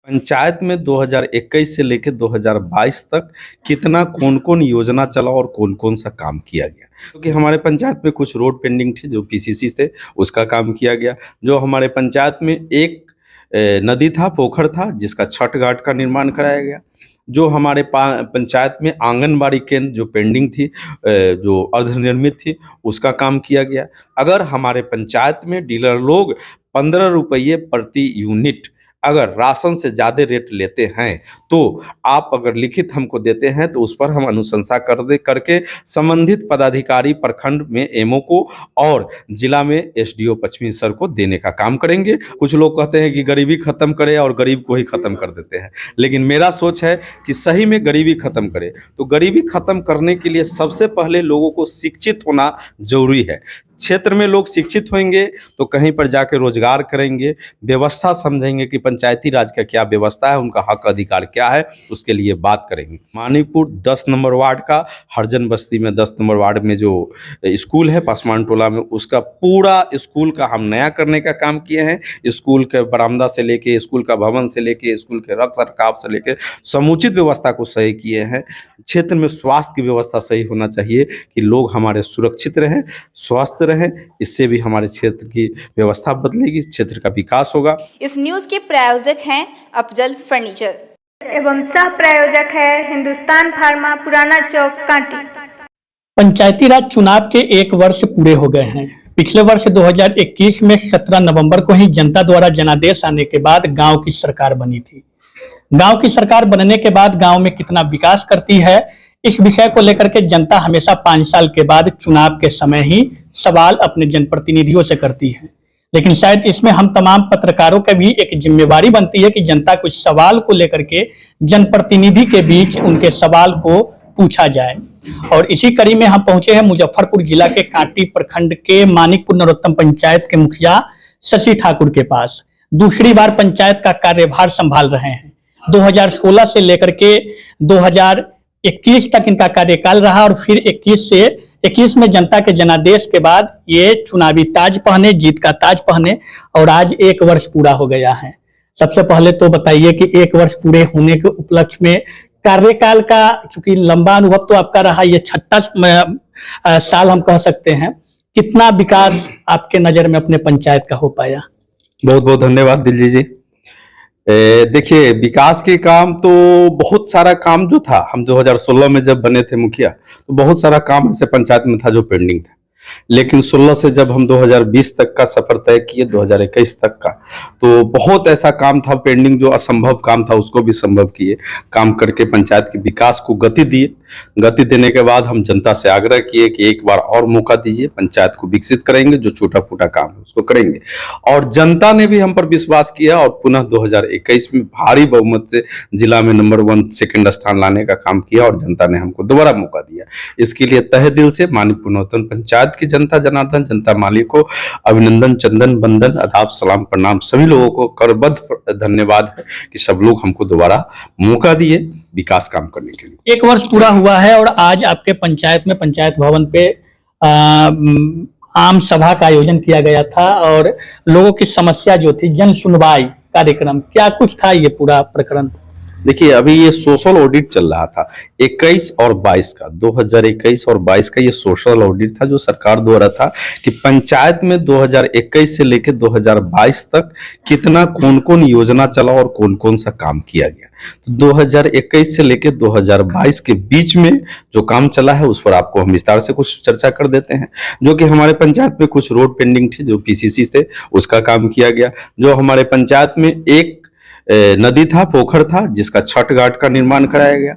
पंचायत में 2021 से लेकर 2022 तक कितना कौन कौन योजना चला और कौन कौन सा काम किया गया। क्योंकि हमारे पंचायत में कुछ रोड पेंडिंग थे जो पीसीसी से उसका काम किया गया। जो हमारे पंचायत में एक नदी था, पोखर था, जिसका छठ घाट का निर्माण कराया गया। जो हमारे पंचायत में आंगनबाड़ी केंद्र जो पेंडिंग थी, जो अर्धनिर्मित थी, उसका काम किया गया। अगर हमारे पंचायत में डीलर लोग 15 रुपये प्रति यूनिट अगर राशन से ज़्यादा रेट लेते हैं तो आप अगर लिखित हमको देते हैं तो उस पर हम अनुशंसा करके संबंधित पदाधिकारी प्रखंड में एमओ को और जिला में एसडीओ पश्चिमी सर को देने का काम करेंगे। कुछ लोग कहते हैं कि गरीबी खत्म करे और गरीब को ही खत्म कर देते हैं, लेकिन मेरा सोच है कि सही में गरीबी खत्म करे। तो गरीबी खत्म करने के लिए सबसे पहले लोगों को शिक्षित होना जरूरी है। क्षेत्र में लोग शिक्षित होंगे तो कहीं पर जाकर रोजगार करेंगे, व्यवस्था समझेंगे कि पंचायती राज का क्या व्यवस्था है, उनका हक अधिकार क्या है, उसके लिए बात करेंगे। मानीपुर 10 नंबर वार्ड का हरजन बस्ती में 10 नंबर वार्ड में जो स्कूल है पासवान टोला में, उसका पूरा स्कूल का हम नया करने का काम किए हैं। स्कूल के बरामदा से लेके, स्कूल का भवन से लेके, स्कूल के रख रखाव से लेके समुचित व्यवस्था को सही किए हैं। क्षेत्र में स्वास्थ्य की व्यवस्था सही होना चाहिए कि लोग हमारे सुरक्षित रहें, स्वस्थ रहें। इससे भी हमारे क्षेत्र की व्यवस्था बदलेगी, क्षेत्र का विकास होगा। इस न्यूज के प्रायोजक हैं अफजल फर्नीचर एवं सह प्रायोजक है हिंदुस्तान फार्मा, पुराना चौक, कांटी। पंचायती राज चुनाव के 1 वर्ष पूरे हो गए हैं। पिछले वर्ष 2021 में 17 नवंबर को ही जनता द्वारा जनादेश आने के बाद गांव की सरकार बनी थी। गांव की सरकार बनने के बाद गांव में कितना विकास करती है, इस विषय को लेकर के जनता हमेशा 5 साल के बाद चुनाव के समय ही सवाल अपने जनप्रतिनिधियों से करती है। लेकिन शायद इसमें हम तमाम पत्रकारों का भी एक जिम्मेवारी बनती है कि जनता कुछ सवाल को लेकर के जनप्रतिनिधि के बीच उनके सवाल को पूछा जाए। और इसी कड़ी में हम पहुंचे हैं मुजफ्फरपुर जिला के कांटी प्रखंड के मानिकपुर नरोत्तम पंचायत के मुखिया शशि ठाकुर के पास। दूसरी बार पंचायत का कार्यभार संभाल रहे हैं। 2016 से लेकर के 2021 तक इनका कार्यकाल रहा और फिर 21 में जनता के जनादेश के बाद ये चुनावी ताज पहने, जीत का ताज पहने और आज 1 वर्ष पूरा हो गया है। सबसे पहले तो बताइए कि 1 वर्ष पूरे होने के उपलक्ष्य में कार्यकाल का, चूंकि लंबा अनुभव तो आपका रहा, ये 36 साल हम कह सकते हैं, कितना विकास आपके नजर में अपने पंचायत का हो पाया? बहुत बहुत धन्यवाद दिलजी जी। देखिए, विकास के काम तो बहुत सारा काम जो था, हम 2016 में जब बने थे मुखिया तो बहुत सारा काम ऐसे पंचायत में था जो पेंडिंग था। लेकिन 16 से जब हम 2020 तक का सफर तय किए, 2021 तक का, तो बहुत ऐसा काम था पेंडिंग, जो असंभव काम था उसको भी संभव किए, काम करके पंचायत के विकास को गति दिए। गति देने के बाद हम जनता से आग्रह किए कि एक बार और मौका दीजिए, पंचायत को विकसित करेंगे, जो छोटा फूटा काम है उसको करेंगे। और जनता ने भी हम पर विश्वास किया और पुनः 2021 में भारी बहुमत से जिला में नंबर 1 सेकंड स्थान लाने का काम किया और जनता ने हमको दोबारा मौका दिया। इसके लिए तहे दिल से मानिकपुर नरोत्तम पंचायत की जनता जनार्दन, जनता माली को अभिनंदन, चंदन बंदन, आदाब, सलाम, प्रणाम। सभी लोगों को करबद्ध धन्यवाद है कि सब लोग हमको दोबारा मौका दिए विकास काम करने के लिए। 1 वर्ष पूरा हुआ है और आज आपके पंचायत में, पंचायत भवन पे आम सभा का आयोजन किया गया था और लोगों की समस्या जो थी, जन सुनवाई कार्यक्रम, क्या कुछ था ये पूरा प्रकरण? देखिए, अभी ये सोशल ऑडिट चल रहा था 21 और 22 का, 2021 और 22 का ये सोशल ऑडिट था जो सरकार द्वारा था कि पंचायत में 2021 से लेकर 2022 तक कितना कौन कौन योजना चला और कौन कौन सा काम किया गया। तो 2021 से लेकर 2022 के बीच में जो काम चला है उस पर आपको हम विस्तार से कुछ चर्चा कर देते हैं। जो कि हमारे पंचायत में कुछ रोड पेंडिंग थी जो पीसीसी से उसका काम किया गया। जो हमारे पंचायत में एक नदी था, पोखर था, जिसका छठ घाट का निर्माण कराया गया।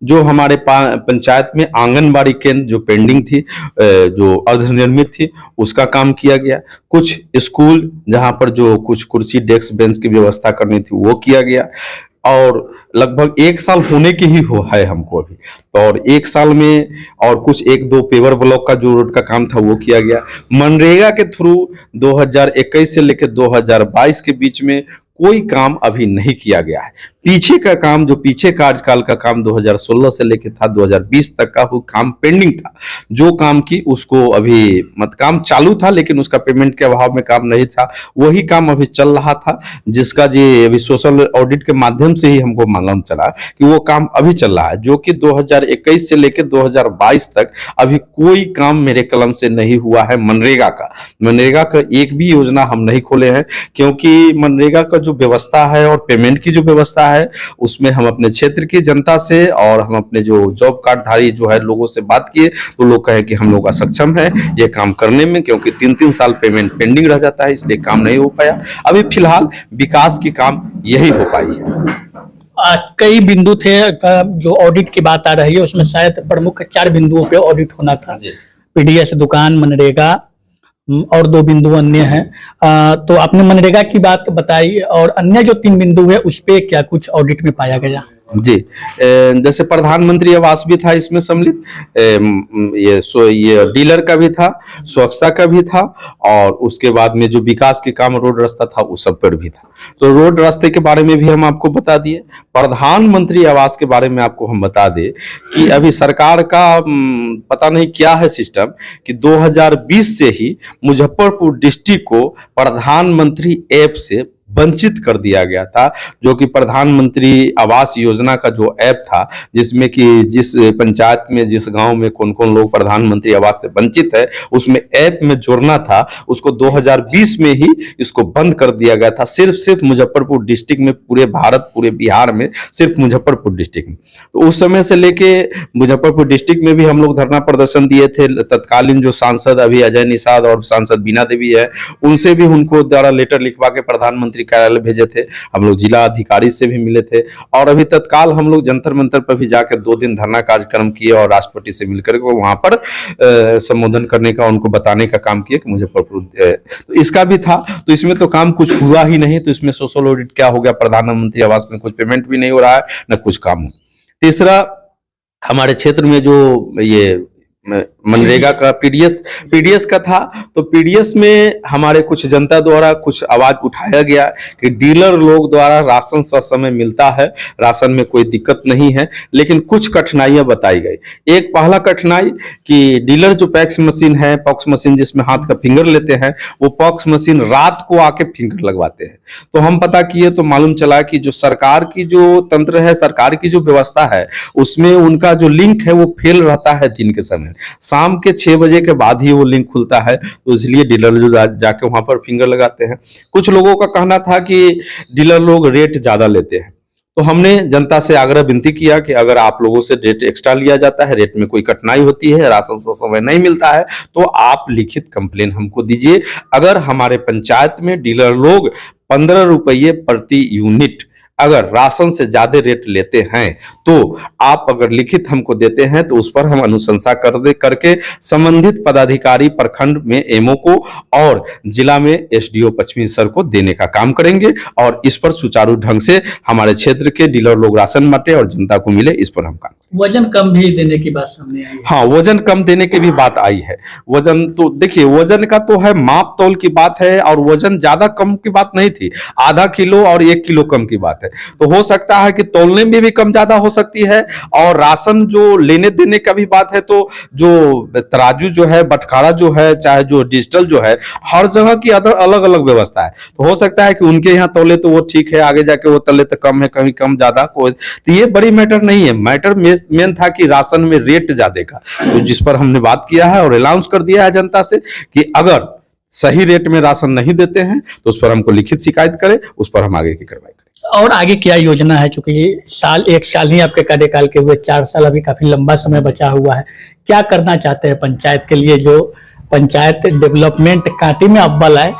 जो हमारे पंचायत में आंगनबाड़ी केंद्र जो पेंडिंग थी, जो अर्धनिर्मित थी, उसका काम किया गया। कुछ स्कूल जहां पर जो कुछ कुर्सी, डेस्क, बेंच की व्यवस्था करनी थी वो किया गया। और लगभग 1 साल होने की ही है हमको अभी, तो और 1 साल में और कुछ 1-2 पेवर ब्लॉक का जो रोड का काम था वो किया गया। मनरेगा के थ्रू 2021 से लेकर 2022 के बीच में कोई काम अभी नहीं किया गया है। पीछे का काम, जो पीछे कार्यकाल का काम 2016 से लेकर था 2020 तक का, वो काम पेंडिंग था। जो काम की उसको अभी काम चालू था, लेकिन उसका पेमेंट के अभाव में काम नहीं था, वही काम अभी चल रहा था, जिसका जी अभी सोशल ऑडिट के माध्यम से ही हमको मालूम चला कि वो काम अभी चल रहा है, जो कि 2021 से लेकर 2022 तक अभी कोई काम मेरे कलम से नहीं हुआ है। मनरेगा का एक भी योजना हम नहीं खोले हैं, क्योंकि मनरेगा का जो व्यवस्था है और पेमेंट की जो व्यवस्था है, उसमें हम अपने क्षेत्र की जनता से और हम अपने जो जॉब कार्डधारी जो है लोगों से बात किए, तो लोग कहे कि हम लोग असक्षम है ये काम करने में, क्योंकि 3-3 साल पेमेंट पेंडिंग रह जाता है, इसलिए काम नहीं हो पाया। अभी फिलहाल विकास की काम यही हो पाई है। कई बिंदु थे, जो ऑडिट की बात आ रही है उसमें शायद प्रमुख 4 बिंदुओं पे ऑडिट होना था। पीडीएस, दुकान, मनरेगा और 2 बिंदु अन्य हैं। तो आपने मनरेगा की बात बताई, और अन्य जो 3 बिंदु है उस पे क्या कुछ ऑडिट में पाया गया? जी, जैसे प्रधानमंत्री आवास भी था इसमें सम्मिलित, ये डीलर का भी था, स्वच्छता का भी था, और उसके बाद में जो विकास के काम रोड रास्ता था उस सब पर भी था। तो रोड रास्ते के बारे में भी हम आपको बता दिए। प्रधानमंत्री आवास के बारे में आपको हम बता दें कि अभी सरकार का पता नहीं क्या है सिस्टम, कि 2020 से ही मुजफ्फरपुर डिस्ट्रिक्ट को प्रधानमंत्री ऐप से वंचित कर दिया गया था, जो कि प्रधानमंत्री आवास योजना का जो ऐप था, जिसमें कि जिस पंचायत में, जिस गांव में कौन कौन लोग प्रधानमंत्री आवास से वंचित है, उसमें ऐप में जोड़ना था, उसको 2020 में ही इसको बंद कर दिया गया था। सिर्फ मुजफ्फरपुर डिस्ट्रिक्ट में, पूरे भारत, पूरे बिहार में सिर्फ मुजफ्फरपुर डिस्ट्रिक्ट में। तो उस समय से लेके मुजफ्फरपुर डिस्ट्रिक्ट में भी हम लोग धरना प्रदर्शन दिए थे। तत्कालीन जो सांसद अभी अजय निषाद और सांसद बीना देवी है, उनसे भी उनको द्वारा लेटर लिखवा के प्रधानमंत्री कार्यालय भेजे थे। हम लोग जिला अधिकारी से भी मिले थे, और अभी तत्काल हम लोग जंतर मंतर पर भी जाकर 2 दिन धरना कार्यक्रम किए और राष्ट्रपति से मिलकर के वहां पर संबोधन करने का, उनको बताने का काम किया कि मुजफ्फरपुर तो इसका भी था। तो इसमें तो काम कुछ हुआ ही नहीं, तो इसमें सोशल ऑडिट क्या हो गया? प्रधानमंत्री आवास में कुछ पेमेंट भी नहीं हो रहा है, न कुछ काम हो। तीसरा, हमारे क्षेत्र में जो ये मनरेगा का पीडीएस का था, तो पीडीएस में हमारे कुछ जनता द्वारा कुछ आवाज उठाया गया कि डीलर लोग द्वारा राशन समय मिलता है, राशन में कोई दिक्कत नहीं है, लेकिन कुछ कठिनाइयां बताई गई। एक पहला कठिनाई कि डीलर जो पैक्स मशीन है, पॉक्स मशीन जिसमें हाथ का फिंगर लेते हैं, वो पॉक्स मशीन रात को आके फिंगर लगवाते हैं। तो हम पता किए तो मालूम चला कि जो सरकार की जो तंत्र है, सरकार की जो व्यवस्था है, उसमें उनका जो लिंक है वो फेल रहता है दिन के समय। शाम के 6 बजे के बाद ही वो लिंक खुलता है, तो इसलिए डीलर जो जाके वहां पर फिंगर लगाते हैं। कुछ लोगों का कहना था कि डीलर लोग रेट ज्यादा लेते हैं, तो हमने जनता से आग्रह विनती किया कि अगर आप लोगों से रेट एक्स्ट्रा लिया जाता है, रेट में कोई कठिनाई होती है, राशन समय नहीं मिलता है, तो आप लिखित कंप्लेन हमको दीजिए। अगर हमारे पंचायत में डीलर लोग 15 रुपये प्रति यूनिट अगर राशन से ज्यादा रेट लेते हैं, तो आप अगर लिखित हमको देते हैं तो उस पर हम अनुशंसा करके संबंधित पदाधिकारी प्रखंड में एमओ को और जिला में एसडीओ पश्चिमी सर को देने का काम करेंगे, और इस पर सुचारू ढंग से हमारे क्षेत्र के डीलर लोग राशन बांटे और जनता को मिले, इस पर हम काम। वजन कम भी देने की बात सामने आई है। हाँ, वजन कम देने की भी बात आई है। वजन तो देखिए, वजन का तो है, माप तौल की बात है, और वजन ज्यादा कम की बात नहीं थी, आधा किलो और 1 किलो कम की बात है। तो हो सकता है कि तौलने में भी कम ज्यादा हो सकती है, और राशन जो लेने देने का भी बात है, तो जो तराजू जो है, बटखारा जो है, चाहे जो डिजिटल जो है, हर जगह की अलग अलग व्यवस्था है। तो हो सकता है कि उनके यहाँ तौले तो वो ठीक है, आगे जाके वो तले तो कम है, कहीं कम ज्यादा, तो ये बड़ी मैटर नहीं है। मैटर मेन था कि राशन में रेट ज्यादा का, तो जिस पर हमने बात किया है और अनाउंस कर दिया है जनता से कि अगर सही रेट में राशन नहीं देते हैं तो उस पर हमको लिखित शिकायत करें, उस पर हम आगे की कार्रवाई करें। और आगे क्या योजना है? चूंकि ये 1 साल ही आपके कार्यकाल के हुए, 4 साल अभी काफी लंबा समय बचा हुआ है, क्या करना चाहते हैं पंचायत के लिए, जो पंचायत डेवलपमेंट कांटी में अव्वल है?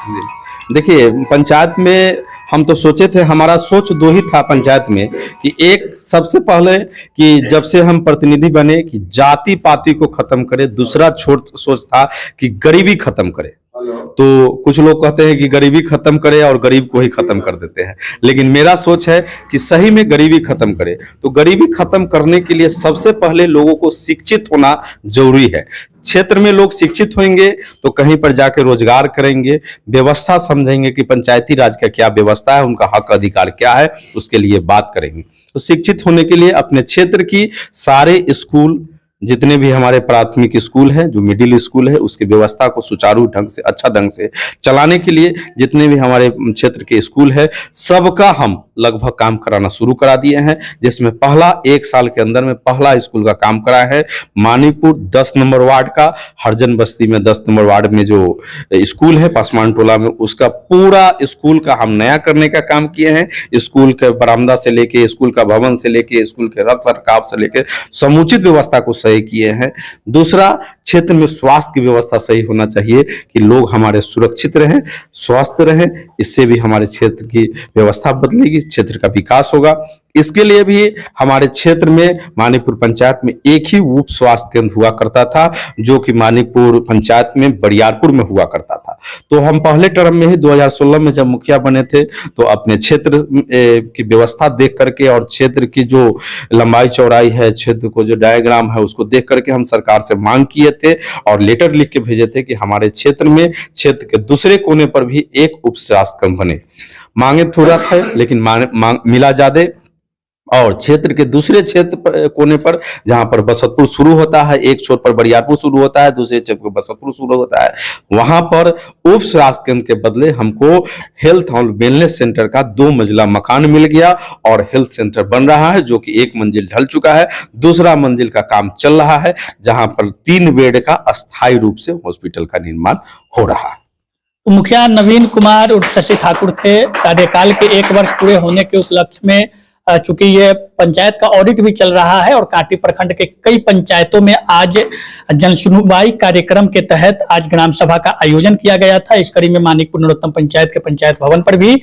देखिए, पंचायत में हम तो सोचे थे, हमारा सोच 2 ही था पंचायत में, कि एक सबसे पहले कि जब से हम प्रतिनिधि बने कि जाति पाति को खत्म करे, दूसरा सोच था कि गरीबी खत्म करे। तो कुछ लोग कहते हैं कि गरीबी खत्म करे और गरीब को ही खत्म कर देते हैं, लेकिन मेरा सोच है कि सही में गरीबी खत्म करे। तो गरीबी खत्म करने के लिए सबसे पहले लोगों को शिक्षित होना जरूरी है। क्षेत्र में लोग शिक्षित होंगे तो कहीं पर जाके रोजगार करेंगे, व्यवस्था समझेंगे कि पंचायती राज का क्या व्यवस्था है, उनका हक अधिकार क्या है, उसके लिए बात करेंगे। तो शिक्षित होने के लिए अपने क्षेत्र की सारे स्कूल, जितने भी हमारे प्राथमिक स्कूल है, जो मिडिल स्कूल है, उसकी व्यवस्था को सुचारू ढंग से, अच्छा ढंग से चलाने के लिए जितने भी हमारे क्षेत्र के स्कूल है, सबका हम लगभग काम कराना शुरू करा दिए हैं। जिसमें पहला 1 साल के अंदर में पहला स्कूल का काम करा है मानीपुर 10 नंबर वार्ड का, हरजन बस्ती में 10 नंबर वार्ड में जो स्कूल है पासवान टोला में, उसका पूरा स्कूल का हम नया करने का काम किए हैं। स्कूल के बरामदा से लेके, स्कूल का भवन से लेके, स्कूल के रख रखाव से लेके समुचित व्यवस्था को सही किए हैं। दूसरा, क्षेत्र में स्वास्थ्य की व्यवस्था सही होना चाहिए कि लोग हमारे सुरक्षित रहें, स्वस्थ रहें, इससे भी हमारे क्षेत्र की व्यवस्था बदलेगी, क्षेत्र का विकास होगा। इसके लिए भी हमारे क्षेत्र में मानीपुर पंचायत में एक ही उप स्वास्थ्य केंद्र हुआ करता था, जो कि मानीपुर पंचायत में बरियारपुर में हुआ करता था। तो हम पहले टर्म में ही 2016 में जब मुखिया बने थे तो अपने क्षेत्र की व्यवस्था देख करके और क्षेत्र की जो लंबाई चौड़ाई है, क्षेत्र को जो डायग्राम है, उसको देख करके हम सरकार से मांग किए थे और लेटर लिख के भेजे थे कि हमारे क्षेत्र में, क्षेत्र के दूसरे कोने पर भी एक उप स्वास्थ्य केंद्र बने। मांगे थोड़ा था लेकिन मिला ज्यादा। और क्षेत्र के दूसरे क्षेत्र कोने पर, जहां पर बसंतपुर शुरू होता है, एक छोर पर बरियारपुर शुरू होता है, दूसरे छोर पर बसंतपुर शुरू होता है, वहां पर उप स्वास्थ्य केंद्र के बदले हमको हेल्थ और वेलनेस सेंटर का 2 मंजिला मकान मिल गया और हेल्थ सेंटर बन रहा है, जो कि 1 मंजिल ढल चुका है, दूसरा मंजिल का काम चल रहा है, जहां पर 3 बेड का अस्थायी रूप से हॉस्पिटल का निर्माण हो रहा है। तो मुखिया नवीन कुमार उर्फ शशि ठाकुर थे। कार्यकाल के 1 वर्ष पूरे होने के उपलक्ष्य में चूंकि ये पंचायत का ऑडिट भी चल रहा है और कांटी प्रखंड के कई पंचायतों में आज जनसुनवाई कार्यक्रम के तहत आज ग्राम सभा का आयोजन किया गया था। इस कड़ी में मानिकपुर नरोत्तम पंचायत के पंचायत भवन पर भी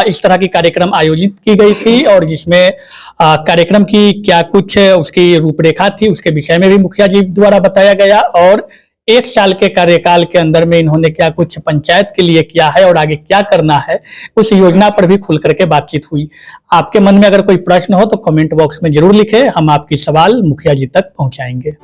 इस तरह की कार्यक्रम आयोजित की गई थी और जिसमें कार्यक्रम की क्या कुछ उसकी रूपरेखा थी, उसके विषय में भी मुखिया जी द्वारा बताया गया और 1 साल के कार्यकाल के अंदर में इन्होंने क्या कुछ पंचायत के लिए किया है और आगे क्या करना है, उस योजना पर भी खुल करके बातचीत हुई। आपके मन में अगर कोई प्रश्न हो तो कमेंट बॉक्स में जरूर लिखें, हम आपकी सवाल मुखिया जी तक पहुंचाएंगे।